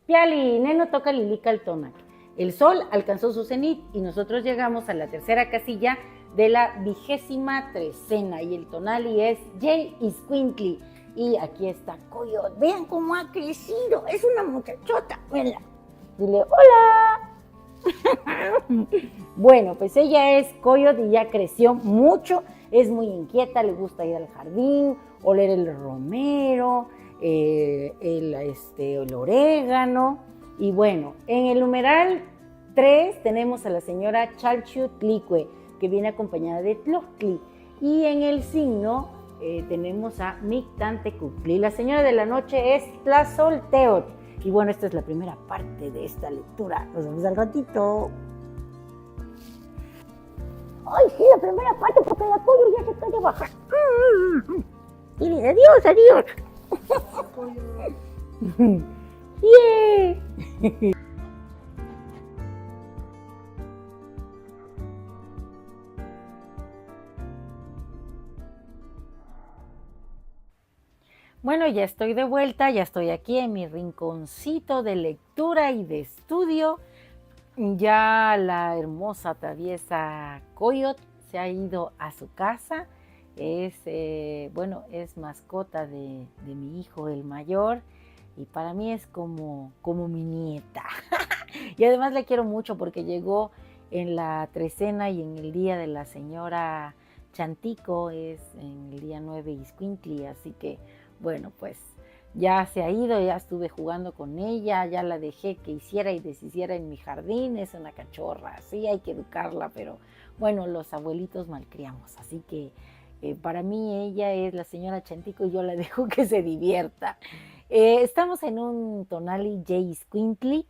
Piali, Neno toca Lilica al Tonac. El sol alcanzó su cenit y nosotros llegamos a la tercera casilla de la 23ª y el tonali es Jay Iscuintli. Y aquí está Coyot. Vean cómo ha crecido. Es una muchachota. Venla. Dile hola. Bueno, pues ella es Coyot y ya creció mucho. Es muy inquieta, le gusta ir al jardín, oler el romero, el orégano. Y bueno, en el numeral 3 tenemos a la señora Chalchutlicue, que viene acompañada de Tloctli. Y en el signo tenemos a Mictantecutli. La señora de la noche es Tlazolteotl. Y bueno, esta es la primera parte de esta lectura. Nos vemos al ratito. Ay, sí, la primera parte, porque la Coyo ya se cae de bajar. Y dice, adiós, adiós. Yeah. Bueno, ya estoy de vuelta, ya estoy aquí en mi rinconcito de lectura y de estudio. Ya la hermosa traviesa Coyot se ha ido a su casa. Es mascota de mi hijo, el mayor, y para mí es como mi nieta. Y además le quiero mucho porque llegó en la trecena y en el día de la señora Chantico, es en el día 9 Iscuintli, así que bueno, pues ya se ha ido, ya estuve jugando con ella, ya la dejé que hiciera y deshiciera en mi jardín, es una cachorra, sí, hay que educarla, pero bueno, los abuelitos malcriamos, así que para mí ella es la señora Chantico y yo la dejo que se divierta. Estamos en un tonali Jay Iscuintli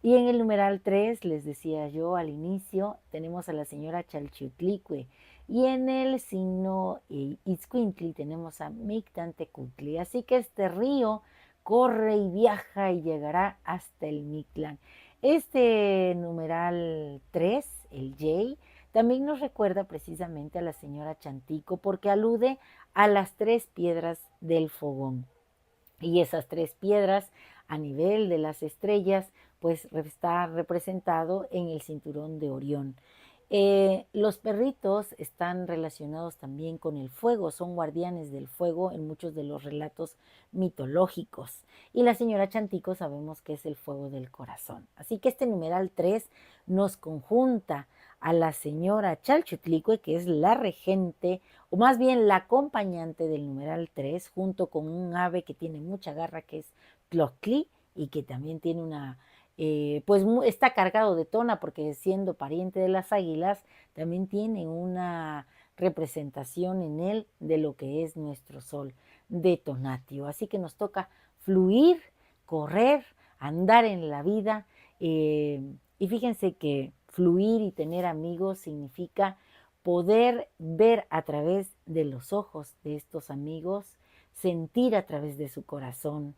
y en el numeral 3, les decía yo al inicio, tenemos a la señora Chalchutlicue. Y en el signo Itzcuintli tenemos a Mictantecutli. Así que este río corre y viaja y llegará hasta el Mictlán. Este numeral 3, el Yey, también nos recuerda precisamente a la señora Chantico porque alude a las 3 piedras del fogón. Y esas 3 piedras a nivel de las estrellas, pues está representado en el cinturón de Orión. Los perritos están relacionados también con el fuego, son guardianes del fuego en muchos de los relatos mitológicos. Y la señora Chantico sabemos que es el fuego del corazón. Así que este numeral 3 nos conjunta a la señora Chalchutlicue, que es la regente, o más bien la acompañante del numeral 3, junto con un ave que tiene mucha garra, que es Tloctli, y que también tiene pues está cargado de tona porque siendo pariente de las águilas, también tiene una representación en él de lo que es nuestro sol de Tonatio. Así que nos toca fluir, correr, andar en la vida. Y fíjense que fluir y tener amigos significa poder ver a través de los ojos de estos amigos, sentir a través de su corazón.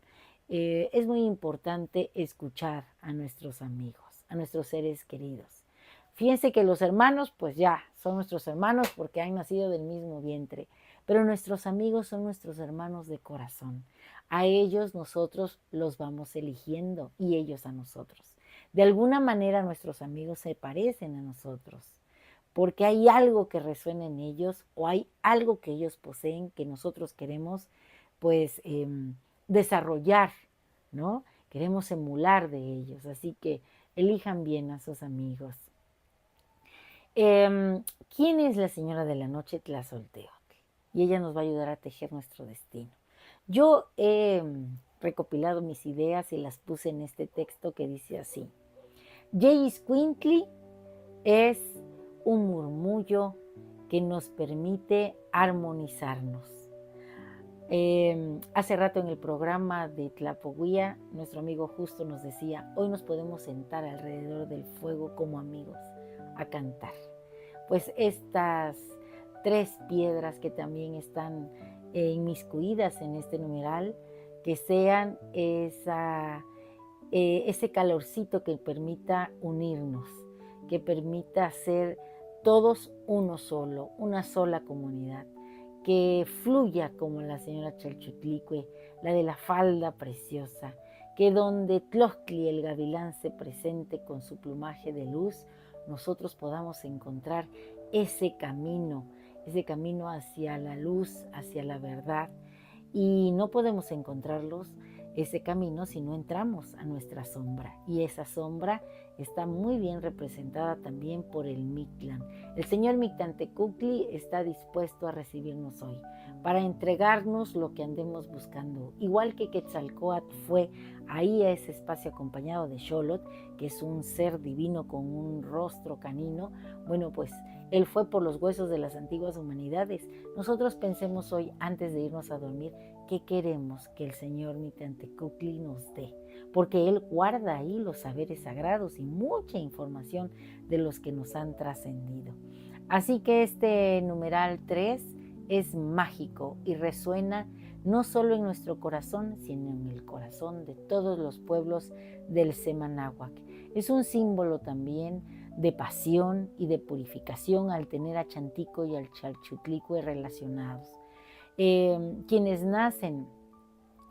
Es muy importante escuchar a nuestros amigos, a nuestros seres queridos. Fíjense que los hermanos, pues ya, son nuestros hermanos porque han nacido del mismo vientre, pero nuestros amigos son nuestros hermanos de corazón. A ellos nosotros los vamos eligiendo y ellos a nosotros. De alguna manera nuestros amigos se parecen a nosotros, porque hay algo que resuena en ellos o hay algo que ellos poseen que nosotros queremos, pues, desarrollar, ¿no? Queremos emular de ellos, así que elijan bien a sus amigos. ¿Quién es la señora de la noche? Tlazolteotl. Y ella nos va a ayudar a tejer nuestro destino. Yo he recopilado mis ideas y las puse en este texto que dice así. Jay Iscuintli es un murmullo que nos permite armonizarnos. Hace rato en el programa de Tlapoguía, nuestro amigo Justo nos decía, hoy nos podemos sentar alrededor del fuego como amigos a cantar. Pues estas 3 piedras que también están inmiscuidas en este numeral, que sean ese calorcito que permita unirnos, que permita ser todos uno solo, una sola comunidad, que fluya como la señora Chalchutlicue, la de la falda preciosa, que donde Tloscli el gavilán se presente con su plumaje de luz, nosotros podamos encontrar ese camino hacia la luz, hacia la verdad. Y no podemos encontrarlos, ese camino, si no entramos a nuestra sombra. Y esa sombra está muy bien representada también por el Mictlán. El señor Mictlantecutli está dispuesto a recibirnos hoy para entregarnos lo que andemos buscando. Igual que Quetzalcóatl fue ahí a ese espacio acompañado de Xolotl, que es un ser divino con un rostro canino. Bueno, pues él fue por los huesos de las antiguas humanidades. Nosotros pensemos hoy, antes de irnos a dormir, qué queremos que el señor Mictlantecutli nos dé, porque él guarda ahí los saberes sagrados y mucha información de los que nos han trascendido. Así que este numeral 3 es mágico y resuena no solo en nuestro corazón, sino en el corazón de todos los pueblos del Semanáhuac. Es un símbolo también de pasión y de purificación al tener a Chantico y al Chalchutlicue relacionados. Quienes nacen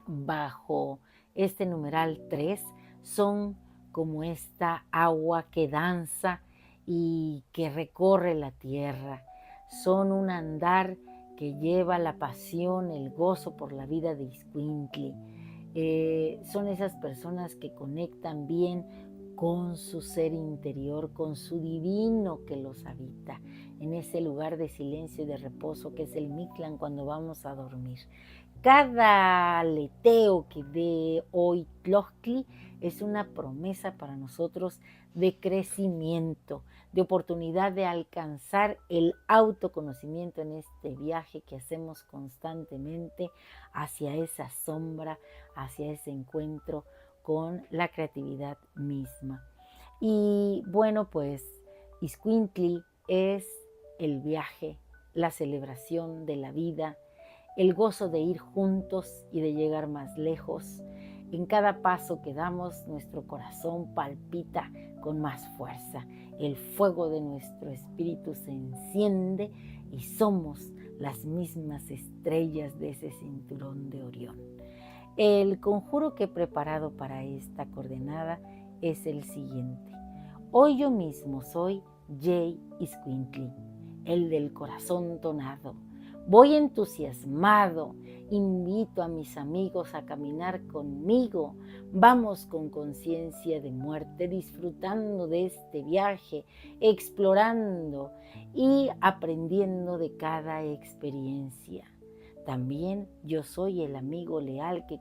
bajo este numeral 3 son como esta agua que danza y que recorre la tierra. Son un andar que lleva la pasión, el gozo por la vida de Iscuintli. Son esas personas que conectan bien con su ser interior, con su divino que los habita, en ese lugar de silencio y de reposo que es el Mictlán cuando vamos a dormir. Cada aleteo que dé hoy Tloscli es una promesa para nosotros de crecimiento, de oportunidad de alcanzar el autoconocimiento en este viaje que hacemos constantemente hacia esa sombra, hacia ese encuentro con la creatividad misma. Y bueno, pues Iscuintli es el viaje, la celebración de la vida, el gozo de ir juntos y de llegar más lejos. En cada paso que damos, nuestro corazón palpita con más fuerza. El fuego de nuestro espíritu se enciende y somos las mismas estrellas de ese cinturón de Orión. El conjuro que he preparado para esta coordenada es el siguiente. Hoy yo mismo soy Jay Iscuintli, el del corazón tonado. Voy entusiasmado, invito a mis amigos a caminar conmigo. Vamos con conciencia de muerte, disfrutando de este viaje, explorando y aprendiendo de cada experiencia. También yo soy el amigo leal que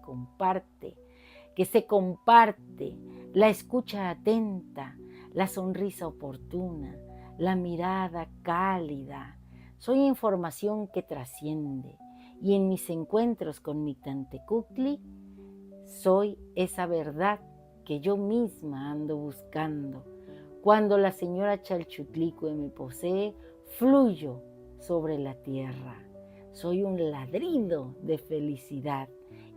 se comparte, la escucha atenta, la sonrisa oportuna, la mirada cálida. Soy información que trasciende y en mis encuentros con Mictlantecutli soy esa verdad que yo misma ando buscando. Cuando la señora Chalchutlicue me posee, fluyo sobre la tierra. Soy un ladrido de felicidad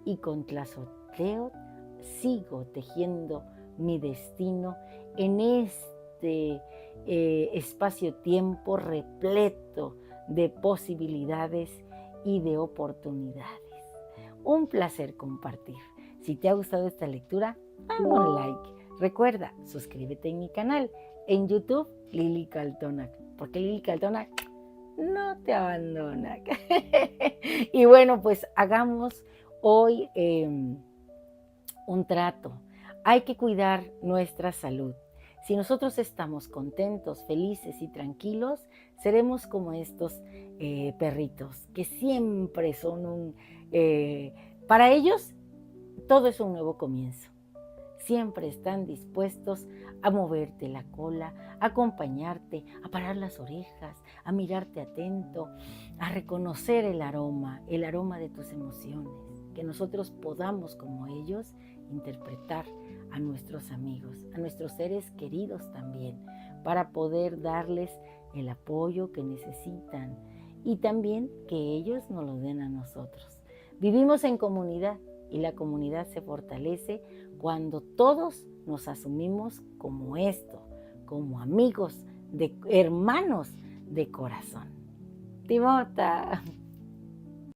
y con Tlazotleotl sigo tejiendo mi destino en este espacio-tiempo repleto de posibilidades y de oportunidades. Un placer compartir. Si te ha gustado esta lectura, dame un like. Recuerda, suscríbete en mi canal en YouTube, Lili Caltonac, porque Lili Caltonac no te abandona. Y bueno, pues hagamos hoy un trato. Hay que cuidar nuestra salud. Si nosotros estamos contentos, felices y tranquilos, seremos como estos perritos que siempre son para ellos todo es un nuevo comienzo. Siempre están dispuestos a moverte la cola, a acompañarte, a parar las orejas, a mirarte atento, a reconocer el aroma de tus emociones. Que nosotros podamos, como ellos, interpretar a nuestros amigos, a nuestros seres queridos también, para poder darles el apoyo que necesitan y también que ellos nos lo den a nosotros. Vivimos en comunidad y la comunidad se fortalece cuando todos nos asumimos como esto, como amigos, hermanos de corazón. Timota.